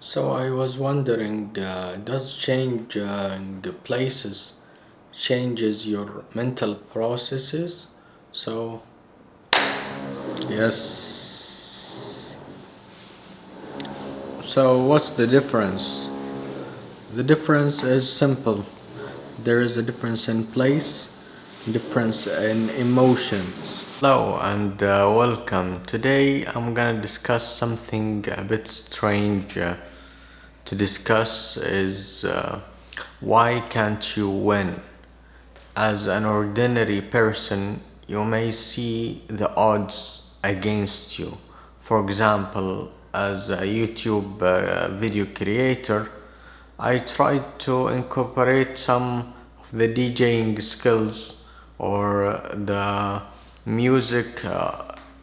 So I was wondering, does changing places changes your mental processes? So yes. So what's the difference? The difference is simple. There is a difference in place, difference in emotions. Hello and welcome. Today I'm gonna discuss something a bit strange. To discuss is why can't you win? As an ordinary person, you may see the odds against you. For example, as a YouTube video creator, I tried to incorporate some of the DJing skills or the music,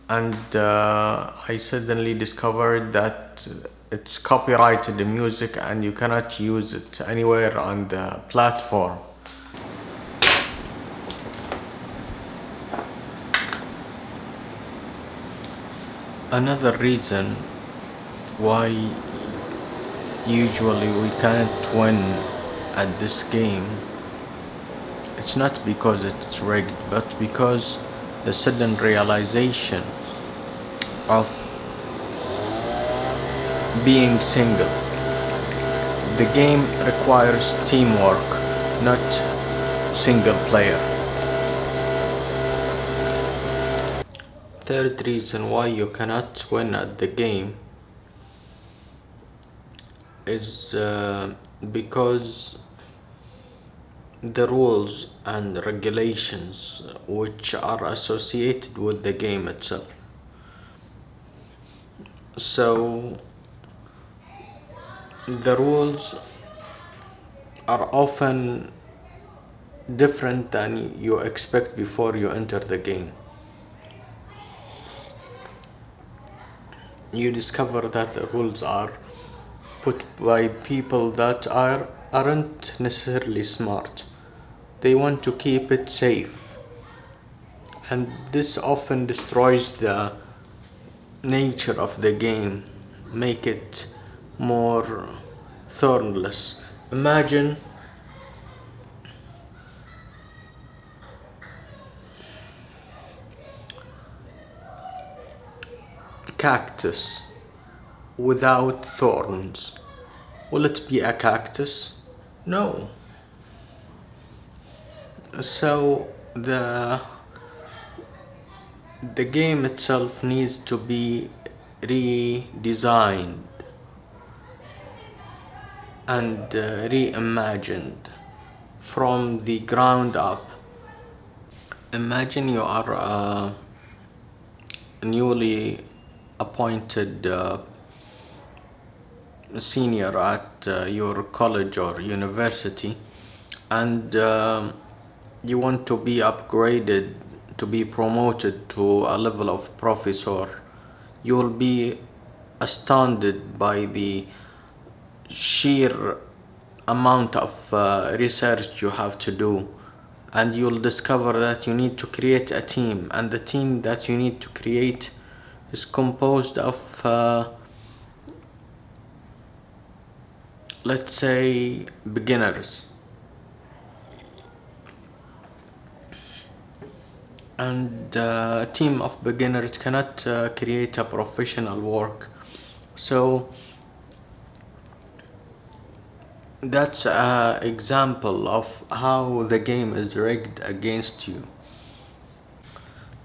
and I suddenly discovered that it's copyrighted music and you cannot use it anywhere on the platform. Another reason why usually we can't win at this game, it's not because it's rigged, but because the sudden realization of being single. The game requires teamwork, not single player. Third reason why you cannot win at the game is because the rules and regulations which are associated with the game itself. So the rules are often different than you expect before you enter the game. You discover that the rules are put by people that aren't necessarily smart. They want to keep it safe, and this often destroys the nature of the game, make it more thornless. Imagine cactus without thorns. Will it be a cactus? No. So the game itself needs to be redesigned and reimagined from the ground up. Imagine you are a newly appointed senior at your college or university, and you want to be upgraded to be promoted to a level of professor. You will be astounded by the sheer amount of research you have to do, and you'll discover that you need to create a team, and the team that you need to create is composed of let's say beginners, and a team of beginners cannot create a professional work. So that's an example of how the game is rigged against you.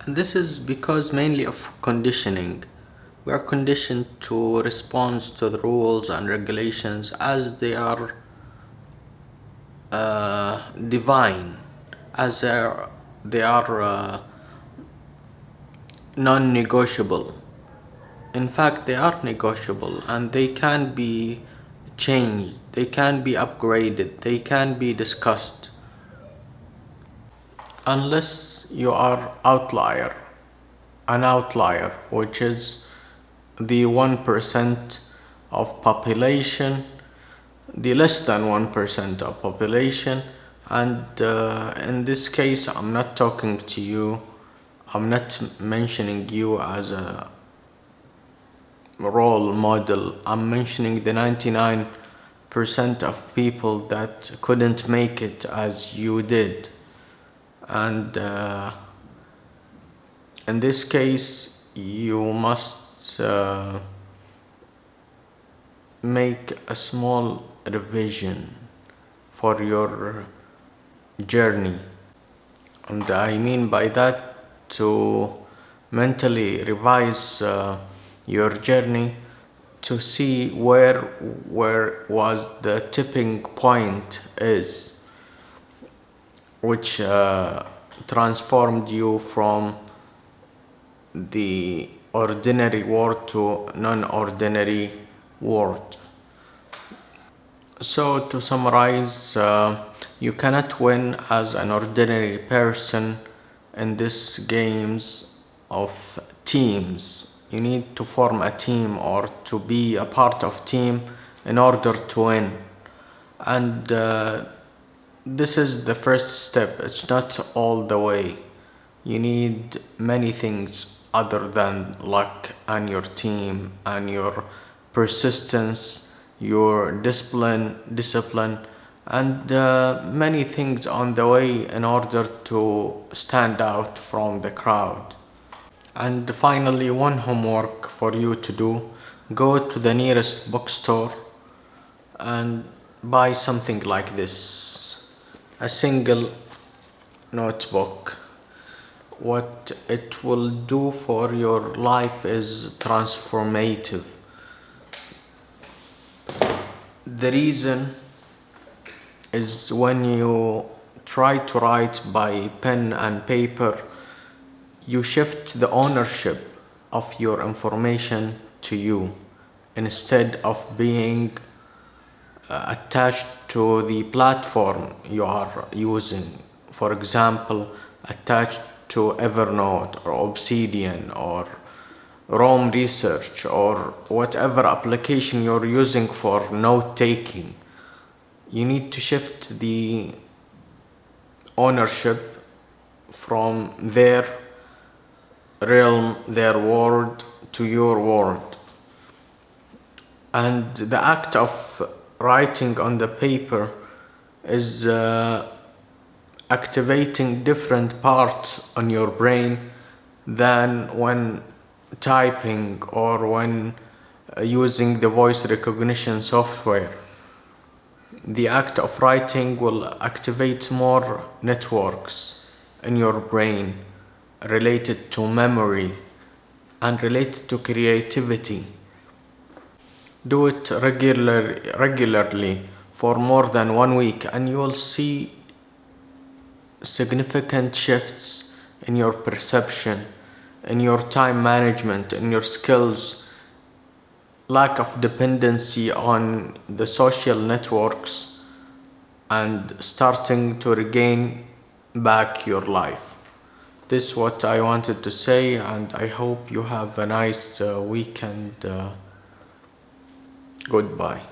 And this is because mainly of conditioning. We are conditioned to respond to the rules and regulations as they are divine, as they are non-negotiable. In fact, they are negotiable and they can be changed, they can be upgraded, they can be discussed. Unless you are an outlier, which is the 1% of population, the less than 1% of population, and in this case, I'm not talking to you, I'm not mentioning you as a role model. I'm mentioning the 99% of people that couldn't make it as you did. And in this case, you must make a small revision for your journey. And I mean by that to mentally revise your journey to see where was the tipping point is, which transformed you from the ordinary world to non-ordinary world. So to summarize, you cannot win as an ordinary person in these games of teams. You need to form a team or to be a part of team in order to win. And this is the first step. It's not all the way. You need many things other than luck and your team and your persistence, your discipline, and many things on the way in order to stand out from the crowd. And finally, one homework for you to do: go to the nearest bookstore and buy something like this, a single notebook. What it will do for your life is transformative. The reason is when you try to write by pen and paper, you shift the ownership of your information to you instead of being attached to the platform you are using. For example, attached to Evernote or Obsidian or Rome Research or whatever application you're using for note taking. You need to shift the ownership from their realm, their world, to your world. And the act of writing on the paper is activating different parts on your brain than when typing or when using the voice recognition software. The act of writing will activate more networks in your brain related to memory and related to creativity. Do it regularly for more than 1 week, and you will see significant shifts in your perception, in your time management, in your skills, lack of dependency on the social networks, and starting to regain back your life. This is what I wanted to say, and I hope you have a nice weekend. Goodbye.